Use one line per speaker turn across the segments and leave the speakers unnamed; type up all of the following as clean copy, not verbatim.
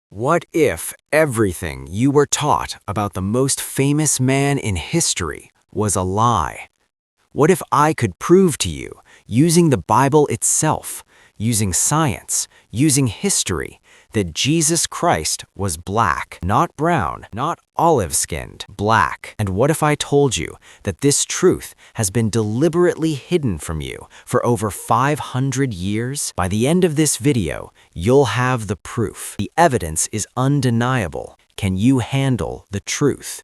What if everything you were taught about the most famous man in history was a lie? What if I could prove to you, using the Bible itself, using science, using history, that Jesus Christ was black, not brown, not olive-skinned, black? And what if I told you that this truth has been deliberately hidden from you for over 500 years? By the end of this video, you'll have the proof. The evidence is undeniable. Can you handle the truth?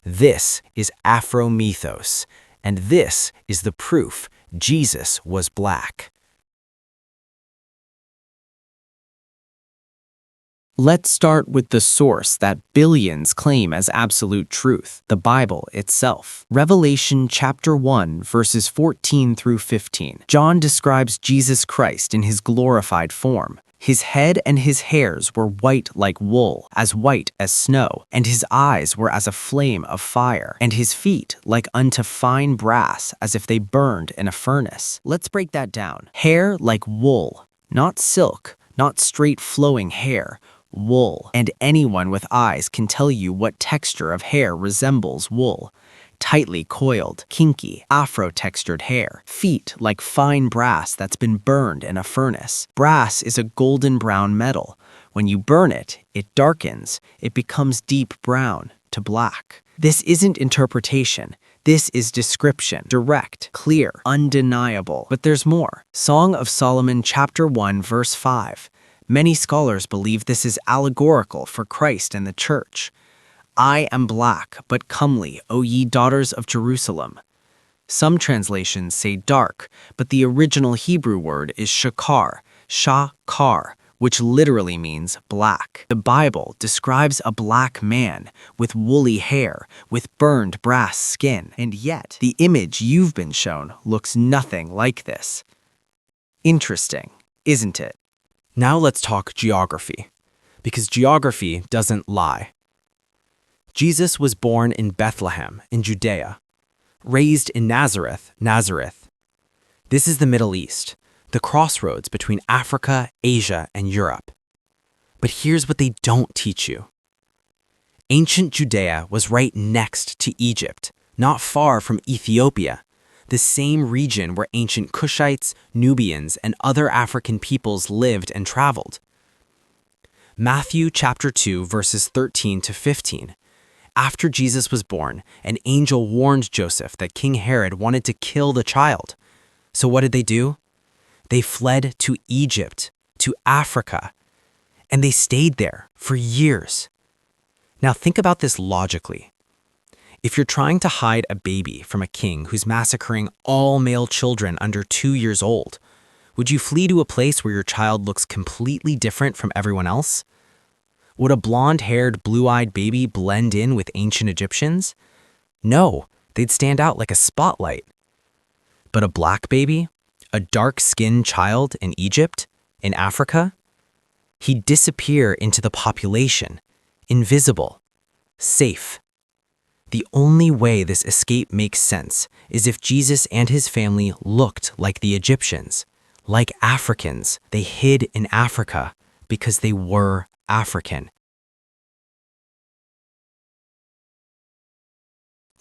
This is Afro-mythos, and this is the proof Jesus was black.
Let's start with the source that billions claim as absolute truth, the Bible itself. Revelation chapter 1, verses 14 through 15. John describes Jesus Christ in his glorified form. His head and his hairs were white like wool, as white as snow, and his eyes were as a flame of fire, and his feet like unto fine brass, as if they burned in a furnace. Let's break that down. Hair like wool, not silk, not straight flowing hair, wool. And anyone with eyes can tell you what texture of hair resembles wool. Tightly coiled, kinky, Afro-textured hair. Feet like fine brass that's been burned in a furnace. Brass is a golden brown metal. When you burn it, it darkens. It becomes deep brown to black. This isn't interpretation. This is description. Direct, clear, undeniable. But there's more. Song of Solomon chapter 1 verse 5. Many scholars believe this is allegorical for Christ and the church. I am black, but comely, O ye daughters of Jerusalem. Some translations say dark, but the original Hebrew word is shachar, which literally means black. The Bible describes a black man with woolly hair, with burned brass skin, and yet the image you've been shown looks nothing like this. Interesting, isn't it?
Now let's talk geography, because geography doesn't lie. Jesus was born in Bethlehem, in Judea, raised in Nazareth. This is the Middle East, the crossroads between Africa, Asia, and Europe. But here's what they don't teach you. Ancient Judea was right next to Egypt, not far from Ethiopia, the same region where ancient Cushites, Nubians, and other African peoples lived and traveled. Matthew chapter 2, verses 13 to 15. After Jesus was born, an angel warned Joseph that King Herod wanted to kill the child. So what did they do? They fled to Egypt, to Africa, and they stayed there for years. Now think about this logically. If you're trying to hide a baby from a king who's massacring all male children under 2 years old, would you flee to a place where your child looks completely different from everyone else? Would a blonde-haired, blue-eyed baby blend in with ancient Egyptians? No, they'd stand out like a spotlight. But a black baby, a dark-skinned child in Egypt, in Africa, he'd disappear into the population, invisible, safe. The only way this escape makes sense is if Jesus and his family looked like the Egyptians, like Africans. They hid in Africa because they were African.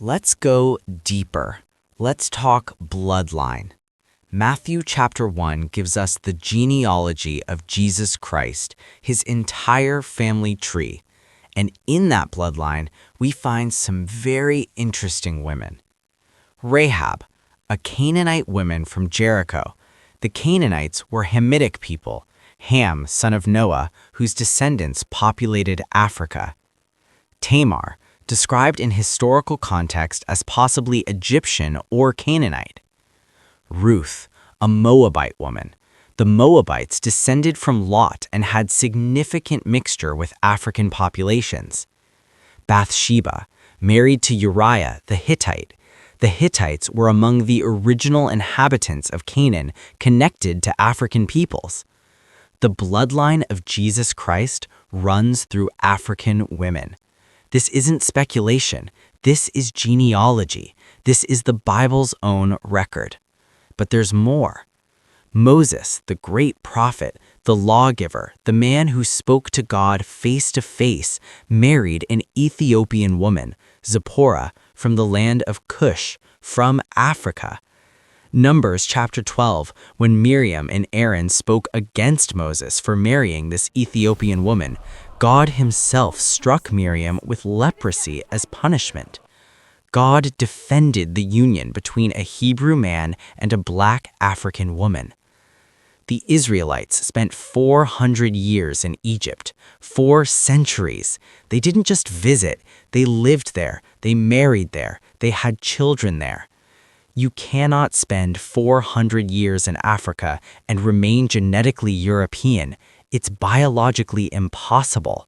Let's go deeper. Let's talk bloodline. Matthew chapter 1 gives us the genealogy of Jesus Christ, his entire family tree. And in that bloodline, we find some very interesting women. Rahab, a Canaanite woman from Jericho. The Canaanites were Hamitic people, Ham, son of Noah, whose descendants populated Africa. Tamar, described in historical context as possibly Egyptian or Canaanite. Ruth, a Moabite woman. The Moabites descended from Lot and had significant mixture with African populations. Bathsheba, married to Uriah the Hittite. The Hittites were among the original inhabitants of Canaan connected to African peoples. The bloodline of Jesus Christ runs through African women. This isn't speculation. This is genealogy. This is the Bible's own record. But there's more. Moses, the great prophet,
The lawgiver, the man who spoke to God face to face, married an Ethiopian woman, Zipporah, from the land of Cush, from Africa. Numbers chapter 12, when Miriam and Aaron spoke against Moses for marrying this Ethiopian woman, God himself struck Miriam with leprosy as punishment. God defended the union between a Hebrew man and a black African woman. The Israelites spent 400 years in Egypt, 4 centuries. They didn't just visit, they lived there, they married there, they had children there. You cannot spend 400 years in Africa and remain genetically European. It's biologically impossible.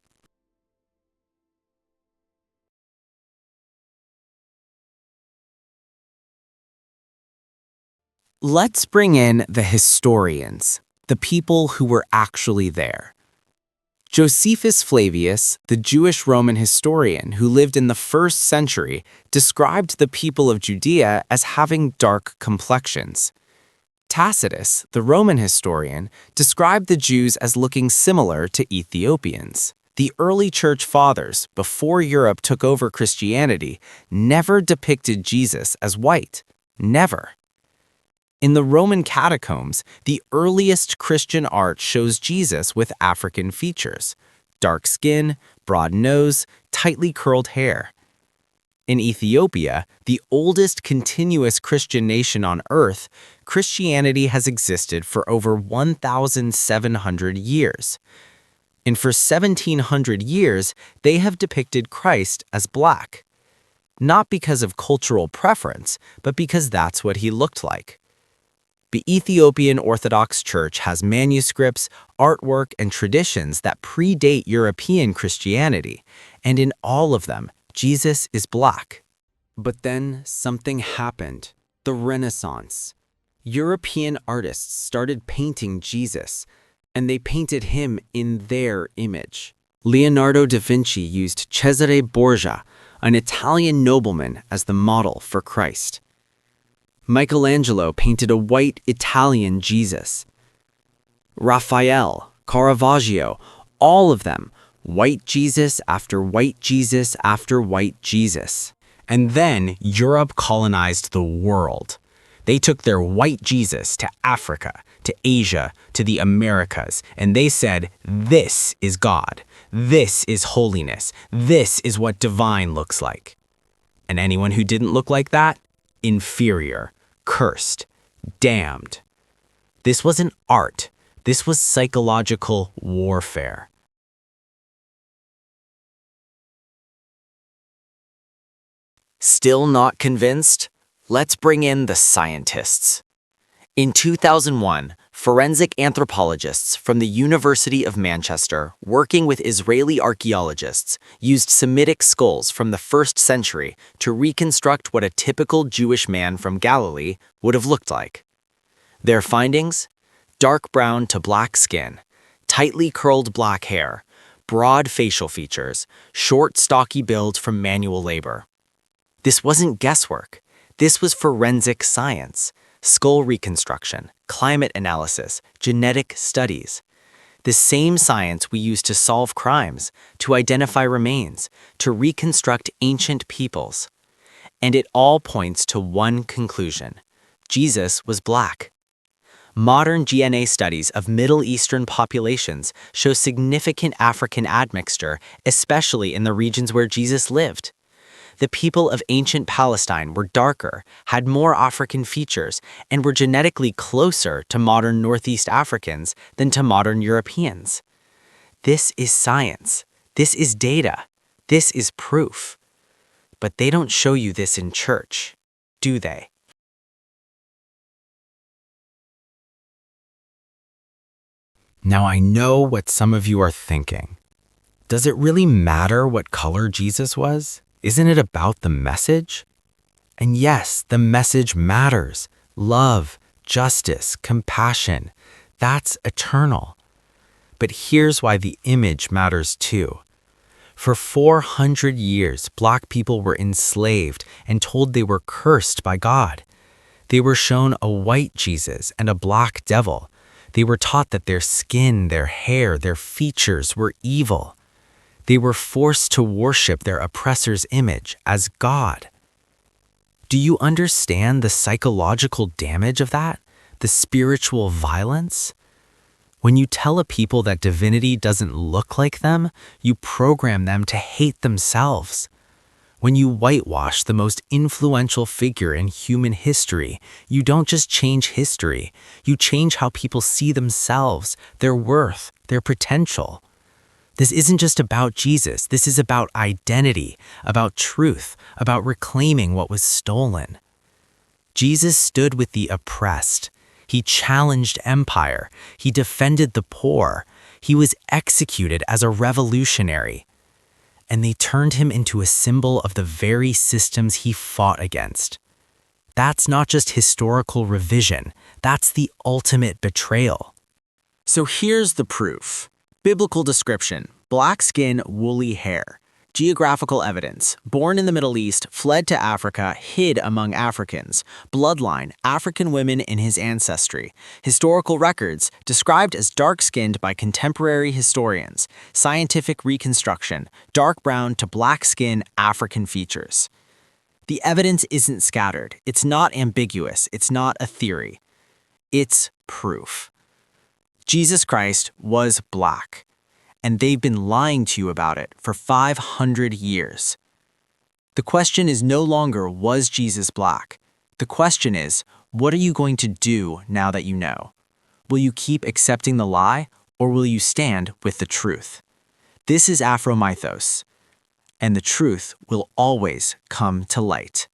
Let's bring in the historians, the people who were actually there. Josephus Flavius, the Jewish Roman historian who lived in the 1st century, described the people of Judea as having dark complexions. Tacitus, the Roman historian, described the Jews as looking similar to Ethiopians. The early church fathers, before Europe took over Christianity, never depicted Jesus as white. Never. In the Roman catacombs, the earliest Christian art shows Jesus with African features: dark skin, broad nose, tightly curled hair. In Ethiopia, the oldest continuous Christian nation on earth, Christianity has existed for over 1,700 years. And for 1,700 years, they have depicted Christ as black. Not because of cultural preference, but because that's what he looked like. The Ethiopian Orthodox Church has manuscripts, artwork, and traditions that predate European Christianity, and in all of them, Jesus is black. But then something happened: the Renaissance. European artists started painting Jesus, and they painted him in their image. Leonardo da Vinci used Cesare Borgia, an Italian nobleman, as the model for Christ. Michelangelo painted a white Italian Jesus. Raphael, Caravaggio, all of them, white Jesus after white Jesus after white Jesus. And then Europe colonized the world. They took their white Jesus to Africa, to Asia, to the Americas, and they said, "This is God. This is holiness. This is what divine looks like." And anyone who didn't look like that, inferior, cursed, damned. This wasn't art. This was psychological warfare. Still not convinced? Let's bring in the scientists. In 2001, forensic anthropologists from the University of Manchester, working with Israeli archaeologists, used Semitic skulls from the 1st century to reconstruct what a typical Jewish man from Galilee would have looked like. Their findings? Dark brown to black skin, tightly curled black hair, broad facial features, short, stocky build from manual labor. This wasn't guesswork. This was forensic science. Skull reconstruction, climate analysis, genetic studies. The same science we use to solve crimes, to identify remains, to reconstruct ancient peoples. And it all points to one conclusion: Jesus was black. Modern DNA studies of Middle Eastern populations show significant African admixture, especially in the regions where Jesus lived. The people of ancient Palestine were darker, had more African features, and were genetically closer to modern Northeast Africans than to modern Europeans. This is science. This is data. This is proof. But they don't show you this in church, do they?
Now I know what some of you are thinking. Does it really matter what color Jesus was? Isn't it about the message? And yes, the message matters. Love, justice, compassion. That's eternal. But here's why the image matters too. For 400 years, black people were enslaved and told they were cursed by God. They were shown a white Jesus and a black devil. They were taught that their skin, their hair, their features were evil. They were forced to worship their oppressor's image as God. Do you understand the psychological damage of that? The spiritual violence? When you tell a people that divinity doesn't look like them, you program them to hate themselves. When you whitewash the most influential figure in human history, you don't just change history, you change how people see themselves, their worth, their potential. This isn't just about Jesus, this is about identity, about truth, about reclaiming what was stolen. Jesus stood with the oppressed. He challenged empire. He defended the poor. He was executed as a revolutionary. And they turned him into a symbol of the very systems he fought against. That's not just historical revision, that's the ultimate betrayal.
So here's the proof. Biblical description: black skin, woolly hair. Geographical evidence: born in the Middle East, fled to Africa, hid among Africans. Bloodline: African women in his ancestry. Historical records: described as dark-skinned by contemporary historians. Scientific reconstruction: dark brown to black skin, African features. The evidence isn't scattered. It's not ambiguous. It's not a theory. It's proof. Jesus Christ was black, and they've been lying to you about it for 500 years. The question is no longer, was Jesus black? The question is, what are you going to do now that you know? Will you keep accepting the lie, or will you stand with the truth? This is Afro-mythos, and the truth will always come to light.